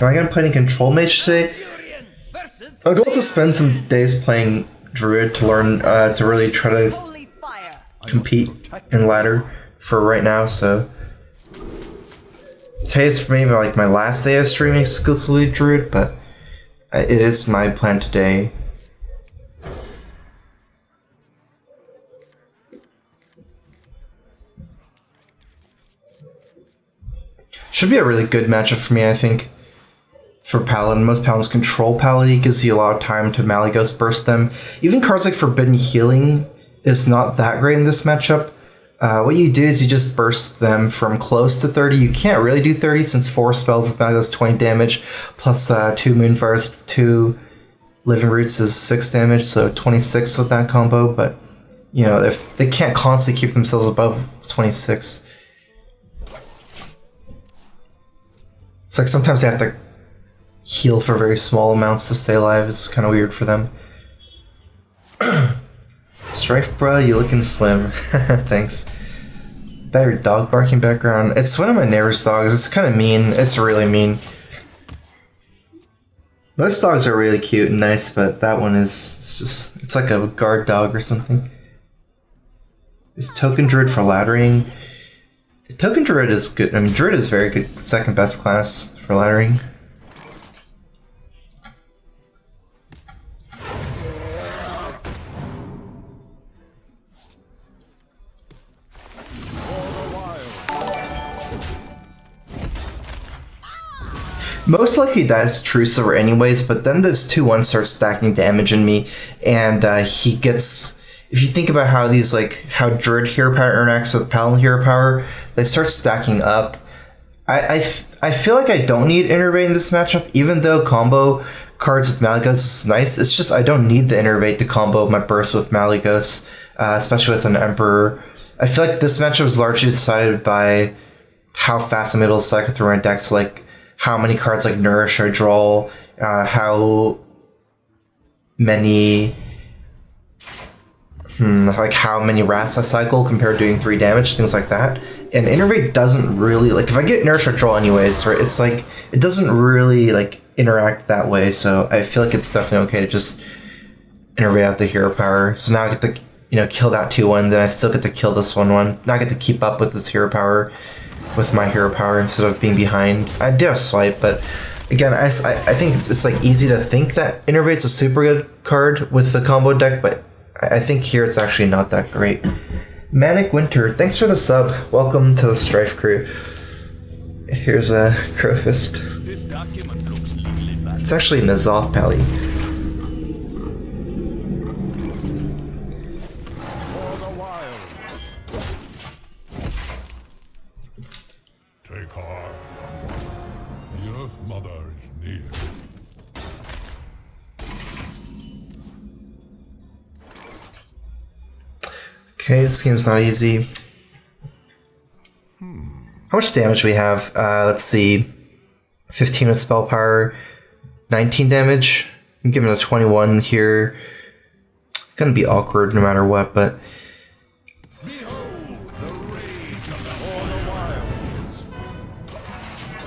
Am I gonna play any control mage today? I'm going to spend some days playing Druid to learn to really try to compete in ladder for right now. So today's for me like my last day of streaming exclusively Druid, but it is my plan today. Should be a really good matchup for me, I think. For Paladin, most Paladins control Paladin, gives you a lot of time to Malygos burst them. Even cards like Forbidden Healing is not that great in this matchup. What you do is you just burst them from close to 30. You can't really do 30 since 4 spells with Malygos 20 damage, plus 2 Moonfires, 2 Living Roots is 6 damage, so 26 with that combo. But, you know, if they can't constantly keep themselves above 26. It's like sometimes they have to heal for very small amounts to stay alive. It's kind of weird for them. StrifeCro, you looking slim. Thanks. That your dog barking background. It's one of my neighbor's dogs. It's kind of mean. It's really mean. Most dogs are really cute and nice, but that one is it's like a guard dog or something. Is Token Druid for laddering? Token Druid is good. I mean, Druid is very good. Second best class for laddering. Most likely that's true silver anyways, but then this 2-1 starts stacking damage in me, and he gets... If you think about how these, like, how Druid hero power interacts with Paladin hero power, they start stacking up. I feel like I don't need Innervate in this matchup, even though combo cards with Malygos is nice. It's just I don't need the Innervate to combo my burst with Malygos, especially with an Emperor. I feel like this matchup is largely decided by how fast I'm able to cycle through my decks, like how many cards like Nourish I draw, how many rats I cycle compared to doing 3 damage, things like that. And Innervate doesn't really, like, if I get Nourish I draw anyways, right, it's like, it doesn't really, like, interact that way, so I feel like it's definitely okay to just Innervate out the hero power. So now I get to, you know, kill that 2-1, then I still get to kill this 1-1. Now I get to keep up with this hero power, with my hero power, instead of being behind. I do have Swipe, but again, I think it's like easy to think that Innervate's a super good card with the combo deck, but I think here it's actually not that great. Manic Winter, thanks for the sub. Welcome to the StrifeCro. Here's a Crowfist. It's actually N'Zoth Pally. Take heart. The Earth Mother is near. Okay, this game's not easy. How much damage do we have? Let's see. 15 with spell power, 19 damage. I'm giving it a 21 here. Gonna be awkward no matter what, but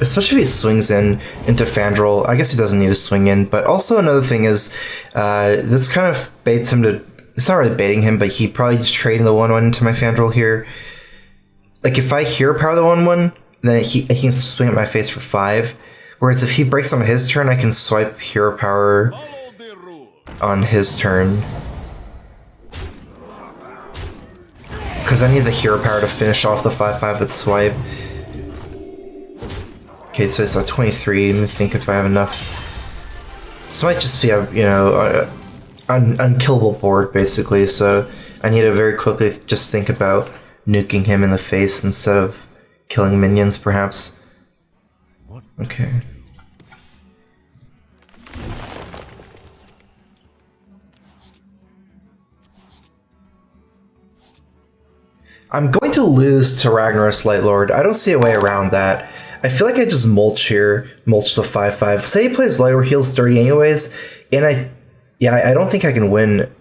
especially if he swings into Fandral. I guess he doesn't need to swing in, but also another thing is this kind of baits him to... It's not really baiting him, but he probably just trading the 1-1 into my Fandral here. Like, if I hero power the 1-1, then he can swing at my face for 5. Whereas if he breaks on his turn, I can swipe hero power on his turn. Because I need the hero power to finish off the 5-5 with swipe. Okay, so it's a 23. Let me think if I have enough. This might just be a, you know, unkillable board, basically, so I need to very quickly just think about nuking him in the face instead of killing minions, perhaps. Okay. I'm going to lose to Ragnaros Lightlord. I don't see a way around that. I feel like I just mulch here, mulch the 5-5. Say he plays Lightlord, heals 30 anyways, and I don't think I can win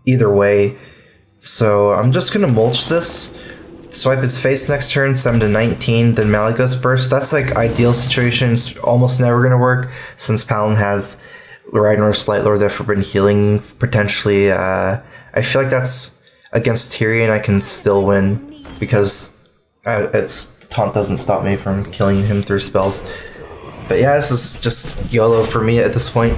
either way. So I'm just gonna mulch this. swipe his face next turn, summon to 19, then Malygos Burst. That's like ideal situation. It's almost never going to work since Paladin has Ragnaros Lightlord, the Forbidden Healing, potentially. I feel like that's against Tyrion I can still win because taunt doesn't stop me from killing him through spells. But yeah, this is just YOLO for me at this point.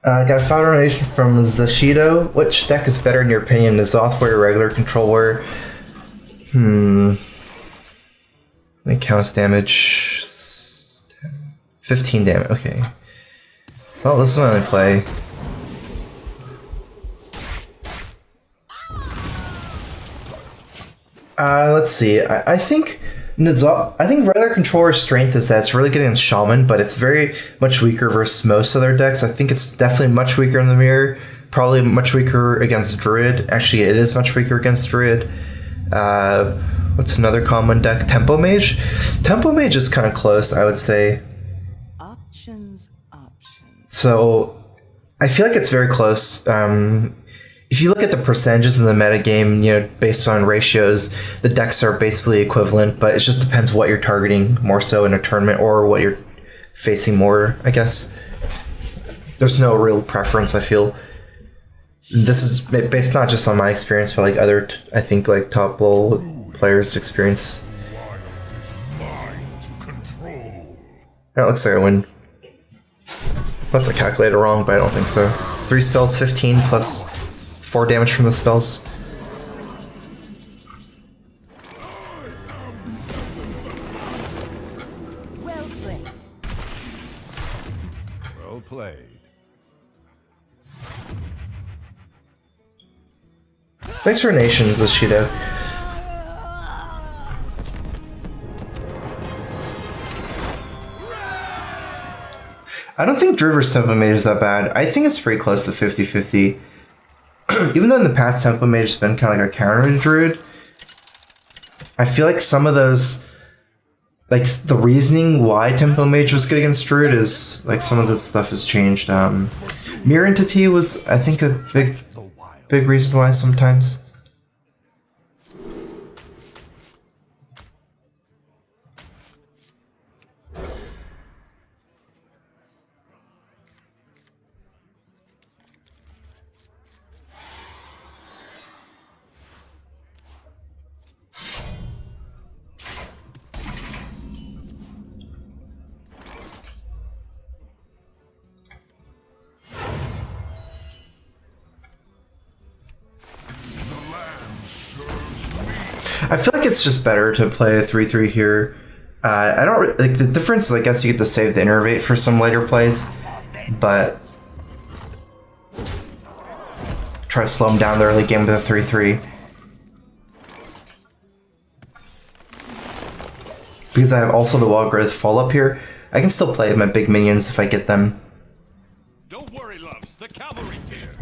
Got a final donation from Zashido. Which deck is better in your opinion, N'Zoth or regular Control Warrior? It counts damage. 15 damage, okay. Well, this is my only play. Let's see. I think regular controller's strength is that it's really good against Shaman, but it's very much weaker versus most other decks. I think it's definitely much weaker in the mirror. Probably much weaker against Druid. Actually, it is much weaker against Druid. What's another common deck? Tempo Mage? Tempo Mage is kind of close, I would say. Options. So, I feel like it's very close. If you look at the percentages in the metagame, you know, based on ratios, the decks are basically equivalent, but it just depends what you're targeting more so in a tournament or what you're facing more, I guess. There's no real preference, I feel. This is based not just on my experience, but like other, I think, like top level players' experience. That looks like I win. Unless I calculated wrong, but I don't think so. 3 spells, 15 plus 4 damage from the spells. Well played. Well played. Thanks for nations, Ashido. I don't think Driver's Tempo Mage is that bad. I think it's pretty close to 50-50. Even though in the past Tempo Mage has been kind of like a counter to Druid, I feel like some of those, like the reasoning why Tempo Mage was good against Druid is like some of this stuff has changed. Mirror Entity was, I think, a big reason why sometimes. I feel like it's just better to play a 3/3 here. I don't like the difference is I guess you get to save the innervate for some later plays, but try to slow them down the early game with a 3/3. Because I have also the Wall Growth fall up here, I can still play my big minions if I get them. Don't worry, loves. The cavalry's here.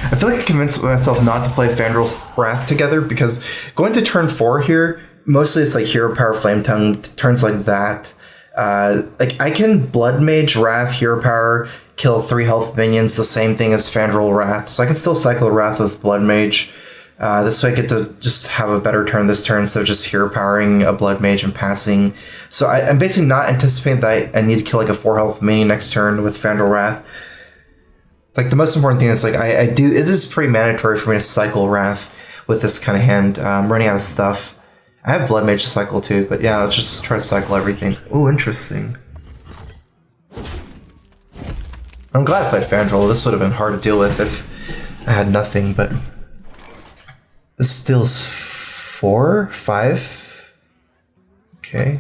I feel like I convinced myself not to play Fandrel's Wrath together because going to turn 4 here, mostly it's like Hero Power Flame Tongue, turns like that. Like I can Blood Mage Wrath, Hero Power, kill 3 health minions, the same thing as Fandrel Wrath. So I can still cycle Wrath with Blood Mage. This way I get to just have a better turn this turn instead of just Hero Powering a Blood Mage and passing. So I'm basically not anticipating that I need to kill like a 4 health minion next turn with Fandrel Wrath. Like the most important thing is like it is pretty mandatory for me to cycle Wrath with this kind of hand. I'm running out of stuff. I have Blood Mage to cycle too, but yeah, let's just try to cycle everything. Oh, interesting. I'm glad I played Fandrel. This would have been hard to deal with if I had nothing, but this steals 4, 5. Okay.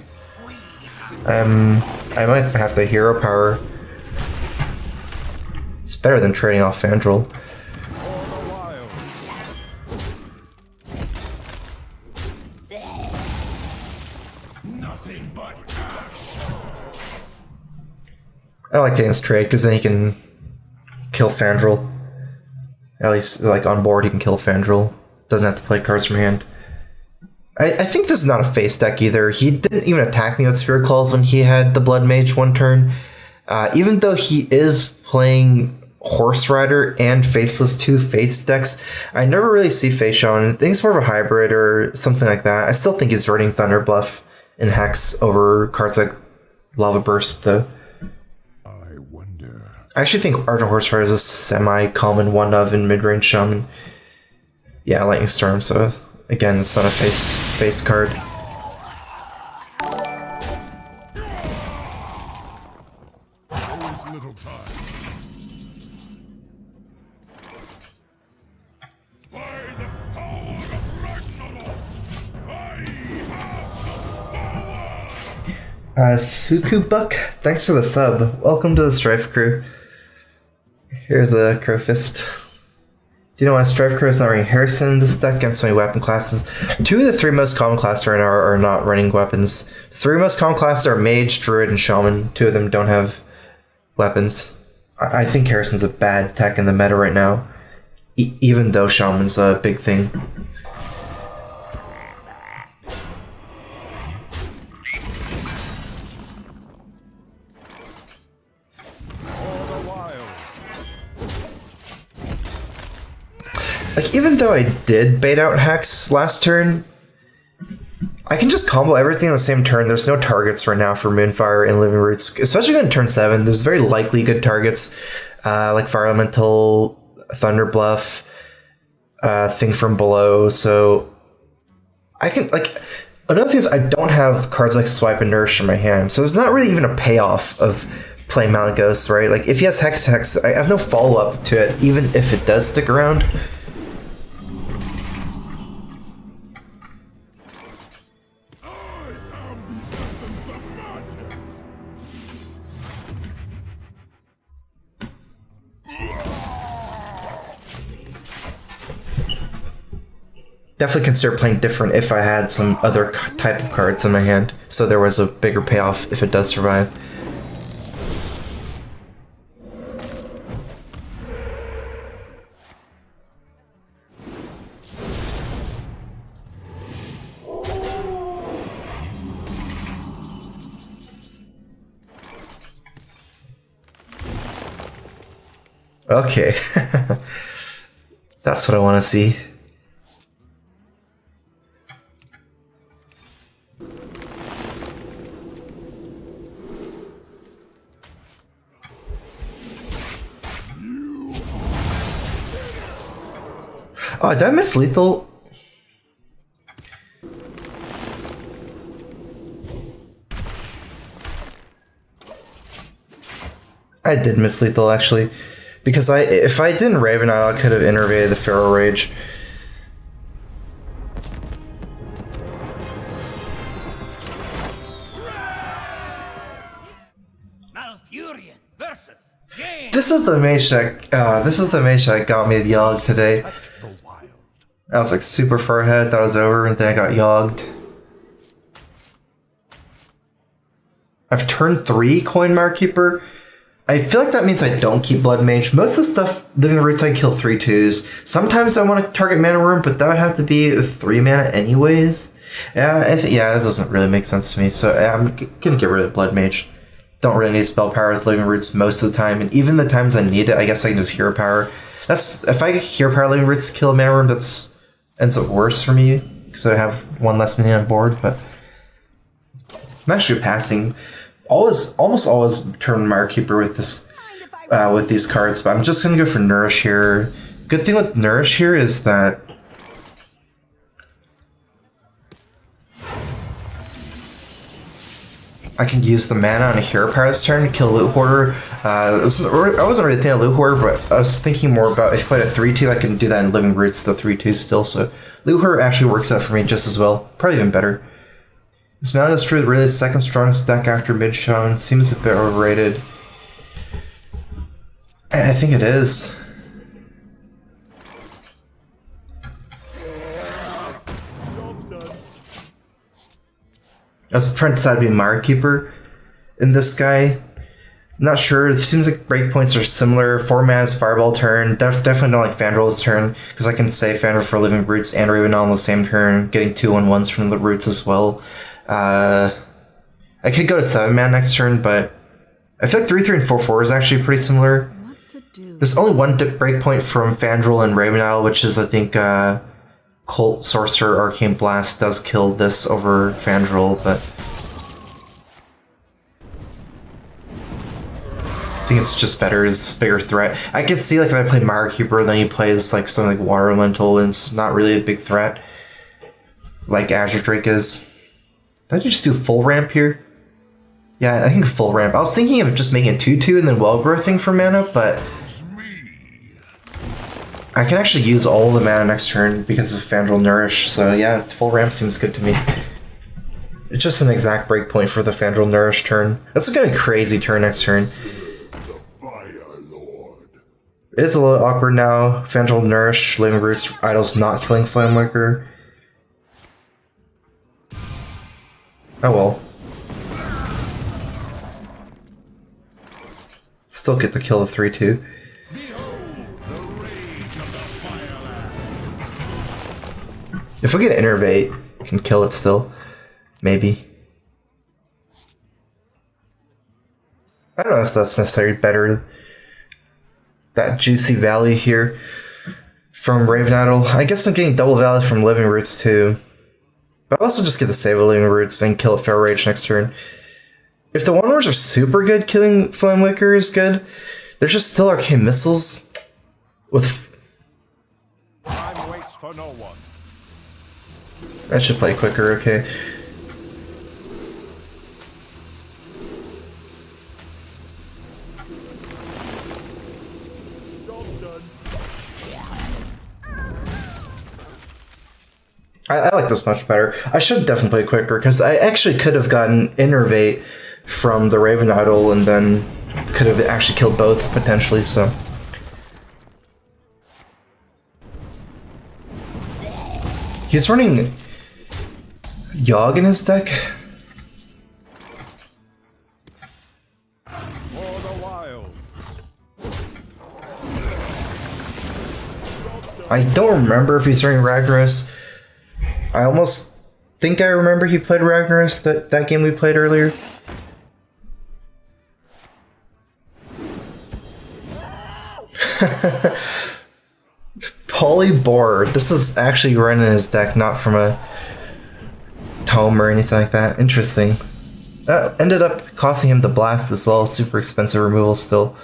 I might have to Hero Power. It's better than trading off Fandrel. I like taking this trade because then he can kill Fandrel. At least, like on board, he can kill Fandrel. Doesn't have to play cards from hand. I think this is not a face deck either. He didn't even attack me with Spirit Claws when he had the Blood Mage one turn. Even though he is playing Horse Rider and Faithless 2 face decks, I never really see Face Shaman. I think it's more of a hybrid or something like that. I still think he's running Thunder Bluff and Hex over cards like Lava Burst, though. I wonder. I actually think Argent Horse Rider is a semi-common one of in mid-range Shaman. Yeah, Lightning Storm, so again, it's not a face card. Always little time. By the power of Ragnarok, I have Suku Buck, thanks for the sub. Welcome to the Strife Crew. Here's a Crowfist. Do you know why StrifeCro is not running Hearthstone in this deck against so many weapon classes? 2 of the 3 most common classes right now are not running weapons. 3 most common classes are Mage, Druid, and Shaman. 2 of them don't have weapons. I think Hearthstone's a bad tech in the meta right now, even though Shaman's a big thing. Like, even though I did bait out Hex last turn, I can just combo everything on the same turn. There's no targets right now for Moonfire and Living Roots, especially on turn 7. There's very likely good targets, like Fire Elemental, Thunder Bluff, Thing from Below. So I can, like, another thing is I don't have cards like Swipe and Nourish in my hand, so there's not really even a payoff of playing Malygos, right? Like, if he has Hex, I have no follow-up to it, even if it does stick around. Definitely consider playing different if I had some other type of cards in my hand, so there was a bigger payoff if it does survive. Okay. That's what I want to see. Oh, did I miss lethal? I did miss lethal actually, because if I didn't Raven Isle, I could have innervated the Feral Rage. Malfurion versus James. This is the mage deck. This is the mage that got me the Yogg today. I was like super far ahead, thought it was over, and then I got Yogged. I've turned 3 Coin Mire Keeper. I feel like that means I don't keep Blood Mage. Most of the stuff, Living Roots, I kill 3/2s. Sometimes I want to target Mana Room, but that would have to be 3 mana anyways. Yeah, yeah, that doesn't really make sense to me. So I'm gonna get rid of Blood Mage. Don't really need spell power with Living Roots most of the time, and even the times I need it, I guess I can just Hero Power. That's if I Hero Power Living Roots kill Mana Room, that's ends up worse for me because I have 1 less mini on board. But I'm actually passing. Almost always turn Mire Keeper with this with these cards, but I'm just gonna go for Nourish here. Good thing with Nourish here is that I can use the mana on a Hero Power this turn to kill Loot Hoarder. I wasn't really thinking of Loot Hoarder, but I was thinking more about if I played a 3/2, I can do that in Living Roots, the 3/2 still. So Loot Hoarder actually works out for me just as well, probably even better. Is Malygos Druid really the second strongest deck after Mid Shaman? Seems a bit overrated. I think it is. I was trying to decide to be Mire Keeper in this guy. Not sure. It seems like breakpoints are similar. 4 mana's Fireball turn. Definitely don't like Fandrel's turn, because I can say Fandrel for Living Roots and Ravenel on the same turn, getting 2/1/1s from the roots as well. I could go to 7 mana next turn, but I feel like 3/3 and 4/4 is actually pretty similar. What to do? There's only one breakpoint from Fandrel and Ravenel, which is, I think, Cult Sorcerer Arcane Blast does kill this over Fandrel, but I think it's just better, it's a bigger threat. I could see, like, if I play Mire Keeper, then he plays, like, something like Water Elemental, and it's not really a big threat, like Azure Drake is. Did I just do full ramp here? Yeah, I think full ramp. I was thinking of just making 2/2 and then well-growthing for mana, but I can actually use all the mana next turn because of Fandrel Nourish, so yeah, full ramp seems good to me. It's just an exact breakpoint for the Fandrel Nourish turn. That's a kind of crazy turn next turn. It is a little awkward now. Fandrel Nourish, Living Roots, Idol's not killing Flamewaker. Oh well. Still get to kill the 3/2. If we get Innervate, we can kill it still. Maybe. I don't know if that's necessarily better. That juicy value here from Raven Idol. I guess I'm getting double value from Living Roots too. But I also just get to save a Living Roots and kill a Feral Rage next turn. If the one-words are super good, killing Flamewaker is good. There's just still Arcane Missiles with... Time waits for no one. That should play quicker, okay. I like this much better. I should definitely play quicker, because I actually could have gotten Innervate from the Raven Idol and then could have actually killed both, potentially, so... He's running Yogg in his deck? For the wild. I don't remember if he's running Ragnaros. I almost think I remember he played Ragnaros that game we played earlier. Polybore. This is actually running his deck, not from a tome or anything like that. Interesting. Ended up costing him the blast as well. Super expensive removal still.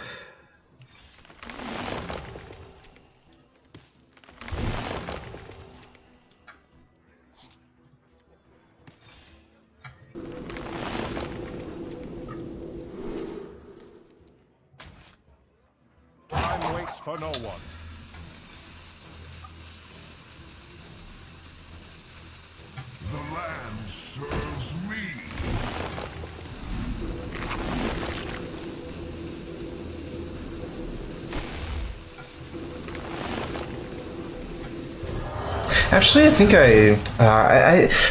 Time waits for no one. The land serves me. Actually, I think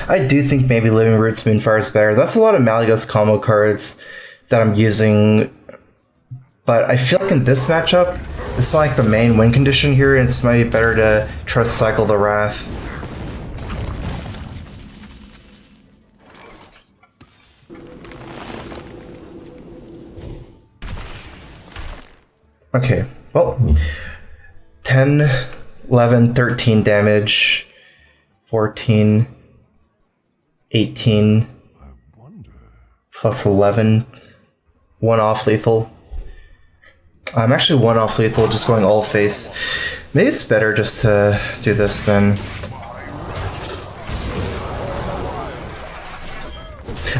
I do think maybe Living Roots Moonfire is better. That's a lot of Malygos combo cards that I'm using, but I feel like in this matchup, it's not like the main win condition here, and it's maybe better to trust cycle the Wrath. Okay, well, 10, 11, 13 damage, 14, 18, plus 11, 1 off lethal. I'm actually 1 off lethal, just going all face. Maybe it's better just to do this then.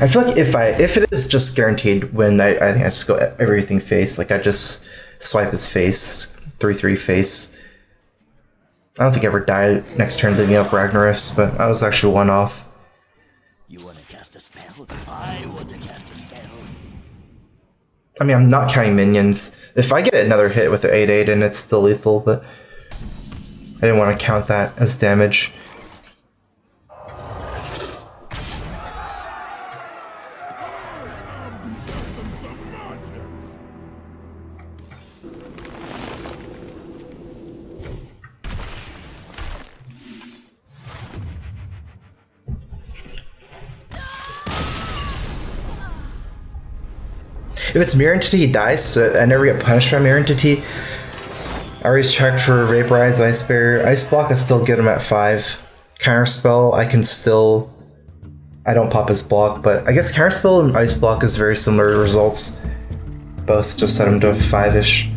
I feel like if it is just guaranteed win, I think I just go everything face. Like I just swipe his face, 3/3 face. I don't think I ever died next turn leaving up Ragnaros, but I was actually 1 off. You want to cast a spell? I want to cast a spell. I mean, I'm not counting minions. If I get another hit with the 8/8 and it's still lethal, but I didn't want to count that as damage. If it's Mirror Entity, he dies, so I never get punished from Mirror Entity. I always check for Vaporize, Ice Barrier. Ice Block, I still get him at 5. Counterspell, I can still... I don't pop his block, but I guess Counterspell and Ice Block is very similar results. Both just set him to 5-ish.